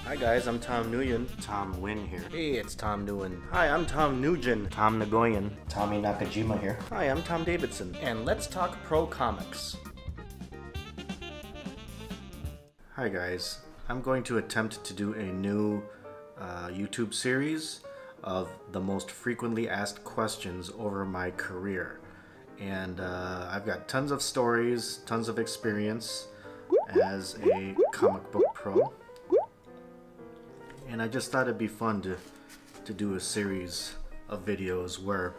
Hi guys, I'm Tom Nguyen. Tom Nguyen here. Hey, it's Tom Nguyen. Hi, I'm Tom Nugent. Tom Nguyen. Tommy Nakajima here. Hi, I'm Tom Davidson. And let's talk pro comics. Hi guys. I'm going to attempt to do a new YouTube series of the most frequently asked questions over my career. And I've got tons of stories, tons of experience as a comic book pro. And I just thought it'd be fun to do a series of videos where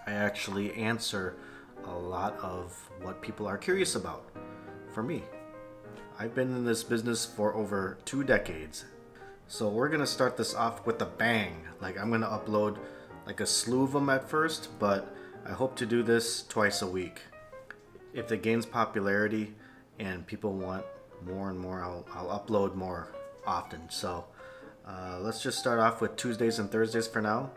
I actually answer a lot of what people are curious about for me. I've been in this business for over 2 decades. So we're gonna start this off with a bang. Like, I'm gonna upload like a slew of them at first, but I hope to do this twice a week. If it gains popularity and people want more and more, I'll upload more often. So let's just start off with Tuesdays and Thursdays for now.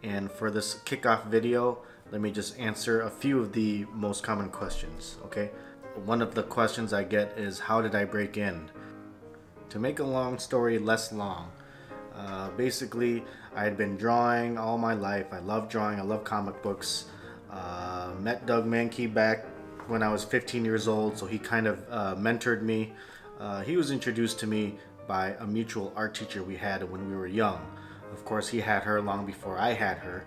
And for this kickoff video, let me just answer a few of the most common questions, okay? One of the questions I get is, how did I break in? To make a long story less long, basically I had been drawing all my life. I love drawing, I love comic books. Met Doug Mankey back when I was 15 years old, so he kind of mentored me. He was introduced to me by a mutual art teacher we had when we were young. Of course, he had her long before I had her,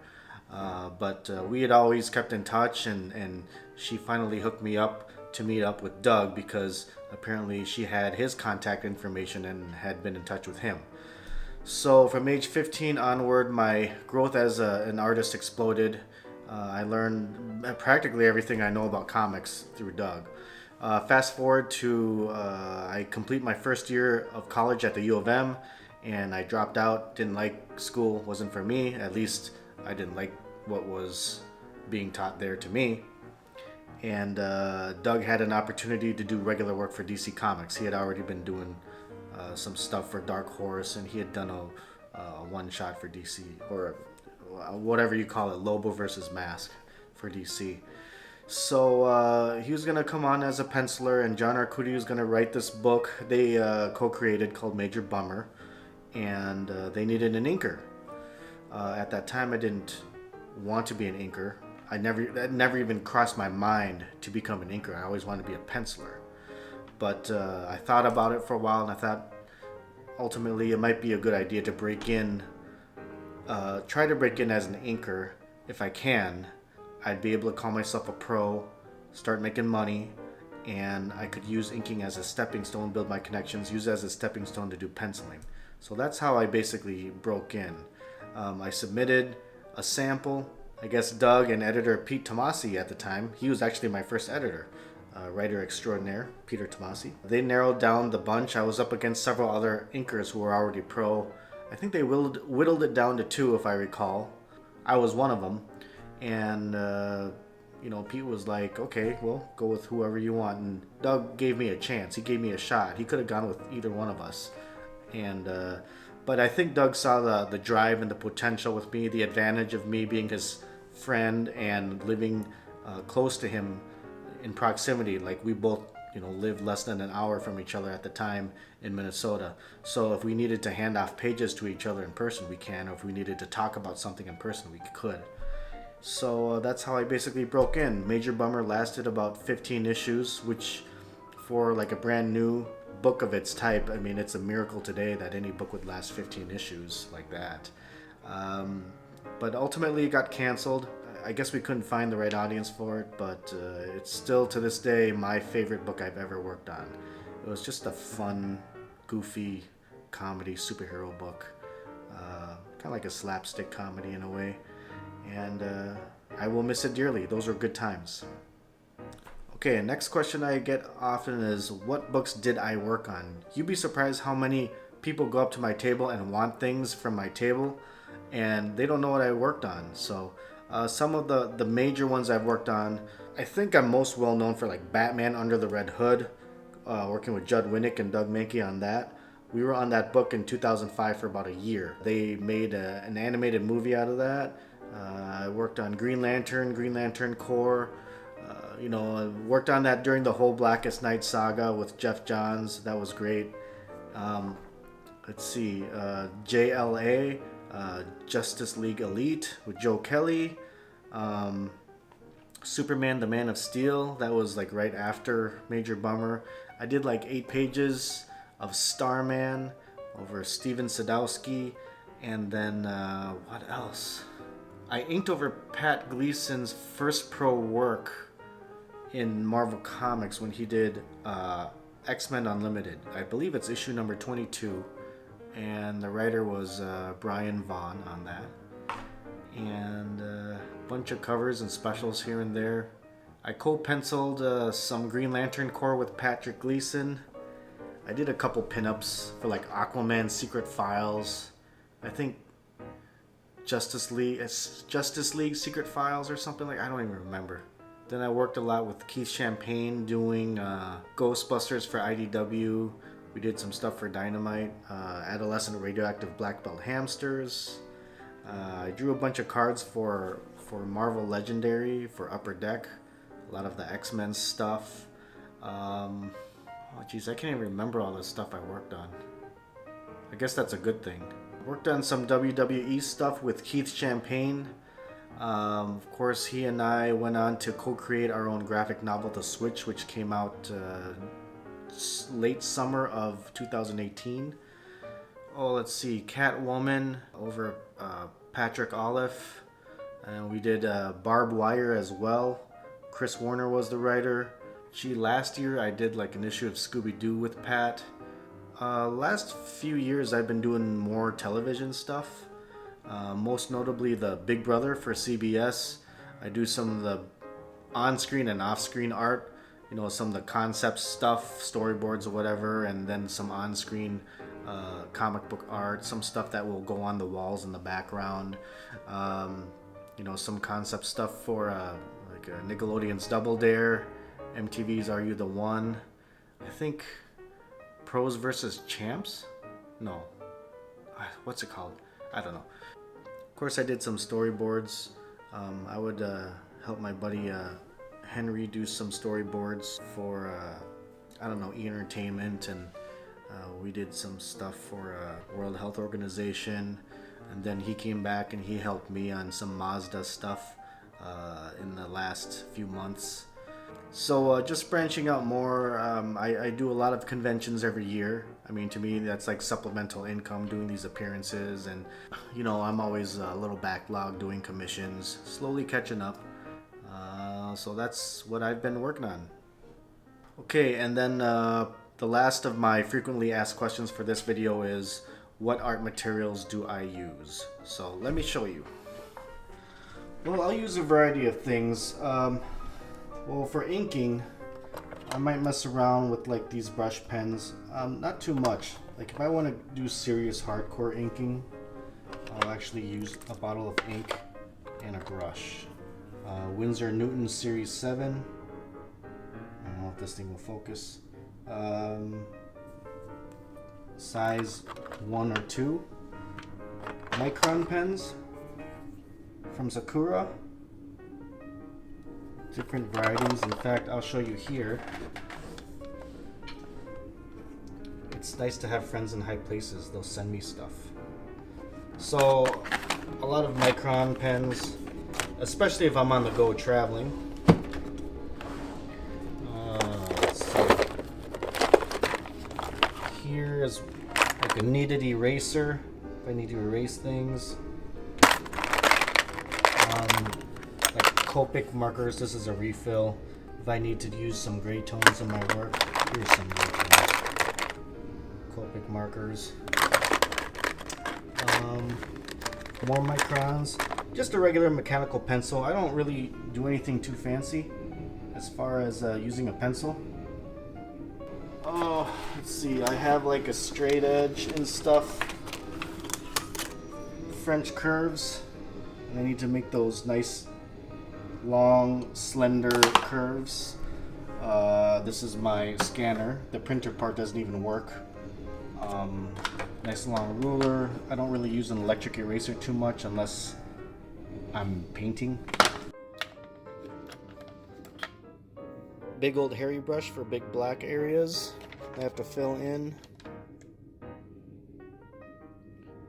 but we had always kept in touch, and she finally hooked me up to meet up with Doug because apparently she had his contact information and had been in touch with him. So from age 15 onward, my growth as an artist exploded. I learned practically everything I know about comics through Doug. Fast forward to I complete my first year of college at the U of M, and I dropped out. Didn't like school, wasn't for me. At least I didn't like what was being taught there to me. And Doug had an opportunity to do regular work for DC Comics. He had already been doing some stuff for Dark Horse, and he had done a one-shot for DC, or whatever you call it, Lobo versus Mask for DC. So he was going to come on as a penciler, and John Arcudi was going to write this book they co-created called Major Bummer, and they needed an inker. At that time, I didn't want to be an inker. That never even crossed my mind to become an inker. I always wanted to be a penciler. But I thought about it for a while, and I thought ultimately it might be a good idea to break in, try to break in as an inker if I can. I'd be able to call myself a pro, start making money, and I could use inking as a stepping stone, build my connections, use it as a stepping stone to do penciling. So that's how I basically broke in. I submitted a sample. I guess Doug and editor Pete Tomasi at the time, he was actually my first editor, writer extraordinaire, Peter Tomasi. They narrowed down the bunch. I was up against several other inkers who were already pro. I think they whittled it down to 2, if I recall. I was one of them. And, Pete was like, okay, well, go with whoever you want. And Doug gave me a chance. He gave me a shot. He could have gone with either one of us. And, but I think Doug saw the drive and the potential with me, the advantage of me being his friend and living close to him in proximity. Like, we both, lived less than an hour from each other at the time in Minnesota. So if we needed to hand off pages to each other in person, we can. Or if we needed to talk about something in person, we could. So that's how I basically broke in. Major Bummer lasted about 15 issues, which for like a brand new book of its type, I mean, it's a miracle today that any book would last 15 issues like that. But ultimately it got canceled. I guess we couldn't find the right audience for it, but it's still to this day my favorite book I've ever worked on. It was just a fun, goofy comedy superhero book. Kind of like a slapstick comedy in a way. And I will miss it dearly. Those were good times. Okay, next question I get often is, what books did I work on? You'd be surprised how many people go up to my table and want things from my table, and they don't know what I worked on. So some of the major ones I've worked on, I think I'm most well known for like Batman Under the Red Hood, working with Judd Winnick and Doug Mankey on that. We were on that book in 2005 for about a year. They made an animated movie out of that. I worked on Green Lantern Corps. I worked on that during the whole Blackest Night saga with Jeff Johns. That was great. let's see, JLA, Justice League Elite with Joe Kelly. Superman, the Man of Steel, that was like right after Major Bummer. I did like 8 pages of Starman over Steven Sadowski, and then what else? I inked over Pat Gleason's first pro work in Marvel Comics when he did X-Men Unlimited. I believe it's issue number 22, and the writer was Brian Vaughn on that. And a bunch of covers and specials here and there. I co-penciled some Green Lantern Corps with Patrick Gleason. I did a couple pinups for like Aquaman Secret Files. I think Justice League Secret Files or something like, I don't even remember. Then I worked a lot with Keith Champagne doing Ghostbusters for IDW. We did some stuff for Dynamite, Adolescent Radioactive Black Belt Hamsters. I drew a bunch of cards for Marvel Legendary for Upper Deck, a lot of the X-Men stuff. Oh geez, I can't even remember all the stuff I worked on. I guess that's a good thing. Worked on some WWE stuff with Keith Champagne. Of course, he and I went on to co-create our own graphic novel, The Switch, which came out late summer of 2018. Oh, let's see, Catwoman over Patrick Olive, and we did Barbed Wire as well. Chris Warner was the writer. Last year I did like an issue of Scooby-Doo with Pat. Last few years I've been doing more television stuff, most notably the Big Brother for CBS. I do some of the on-screen and off-screen art, you know, some of the concept stuff, storyboards or whatever, and then some on-screen comic book art, some stuff that will go on the walls in the background, you know, some concept stuff for like Nickelodeon's Double Dare, MTV's Are You the One, I think Pros versus Champs? No. What's it called? I don't know. Of course, I did some storyboards. I would help my buddy Henry do some storyboards for, I don't know, E! Entertainment, and we did some stuff for World Health Organization, and then he came back and he helped me on some Mazda stuff in the last few months. So just branching out more, I do a lot of conventions every year. I mean, to me, that's like supplemental income, doing these appearances, and you know, I'm always a little backlogged doing commissions, slowly catching up. So that's what I've been working on. Okay, and then the last of my frequently asked questions for this video is, what art materials do I use? So let me show you. Well, I'll use a variety of things. Well, for inking, I might mess around with like these brush pens. Not too much. Like if I want to do serious hardcore inking, I'll actually use a bottle of ink and a brush. Winsor Newton Series 7. I don't know if this thing will focus. Size 1 or 2. Micron pens from Sakura. Different varieties. In fact, I'll show you here. It's nice to have friends in high places. They'll send me stuff. So, a lot of Micron pens, especially if I'm on the go traveling. Let's see. Here is like a kneaded eraser if I need to erase things. Like Copic markers. This is a refill. If I need to use some gray tones in my work, here's some gray tones. Copic markers. More Microns. Just a regular mechanical pencil. I don't really do anything too fancy as far as using a pencil. Oh, let's see. I have like a straight edge and stuff. French curves. And I need to make those nice, long, slender curves. This is my scanner. The printer part doesn't even work. Nice long ruler. I don't really use an electric eraser too much unless I'm painting. Big old hairy brush for big black areas I have to fill in.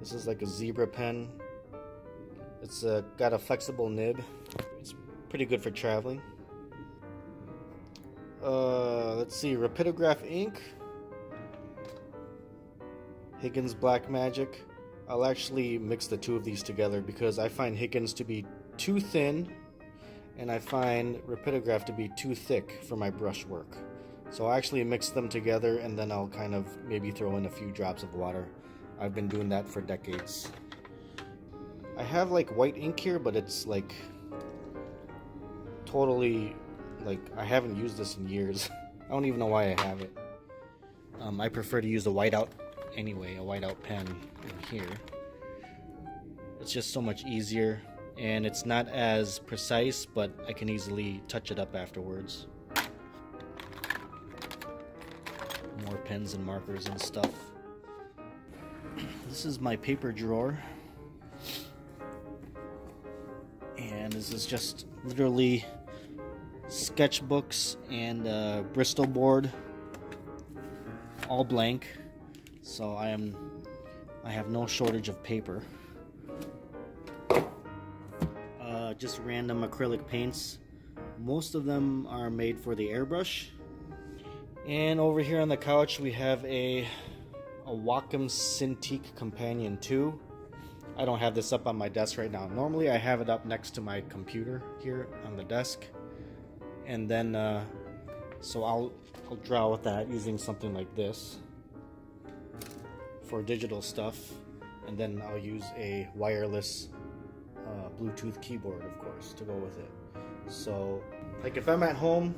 This is like a zebra pen. It's got a flexible nib. It's pretty good for traveling. Let's see, Rapidograph ink. Higgins Black Magic. I'll actually mix the two of these together because I find Higgins to be too thin and I find Rapidograph to be too thick for my brush work. So I'll actually mix them together and then I'll kind of maybe throw in a few drops of water. I've been doing that for decades. I have like white ink here, but it's like totally like I haven't used this in years. I don't even know why I have it. I prefer to use a whiteout anyway, a whiteout pen in here. It's just so much easier and it's not as precise, but I can easily touch it up afterwards. More pens and markers and stuff. This is my paper drawer. And this is just literally sketchbooks and Bristol board, all blank. So I have no shortage of paper. Just random acrylic paints. Most of them are made for the airbrush. And over here on the couch we have a Wacom Cintiq Companion 2. I don't have this up on my desk right now. Normally I have it up next to my computer here on the desk. And then, so I'll draw with that using something like this for digital stuff. And then I'll use a wireless Bluetooth keyboard, of course, to go with it. So, like if I'm at home,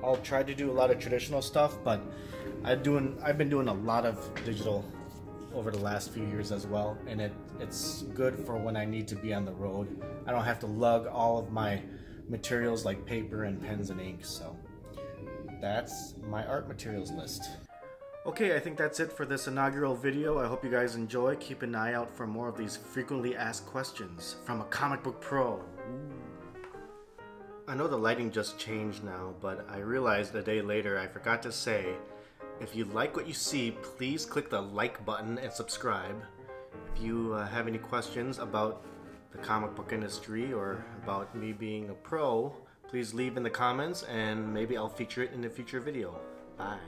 I'll try to do a lot of traditional stuff, but I've been doing a lot of digital over the last few years as well, and it's good for when I need to be on the road. I don't have to lug all of my materials like paper and pens and ink, so that's my art materials list. Okay, I think that's it for this inaugural video. I hope you guys enjoy. Keep an eye out for more of these frequently asked questions from a comic book pro. I know the lighting just changed now, but I realized a day later I forgot to say, if you like what you see, please click the like button and subscribe. If you have any questions about the comic book industry or about me being a pro, please leave in the comments and maybe I'll feature it in a future video. Bye.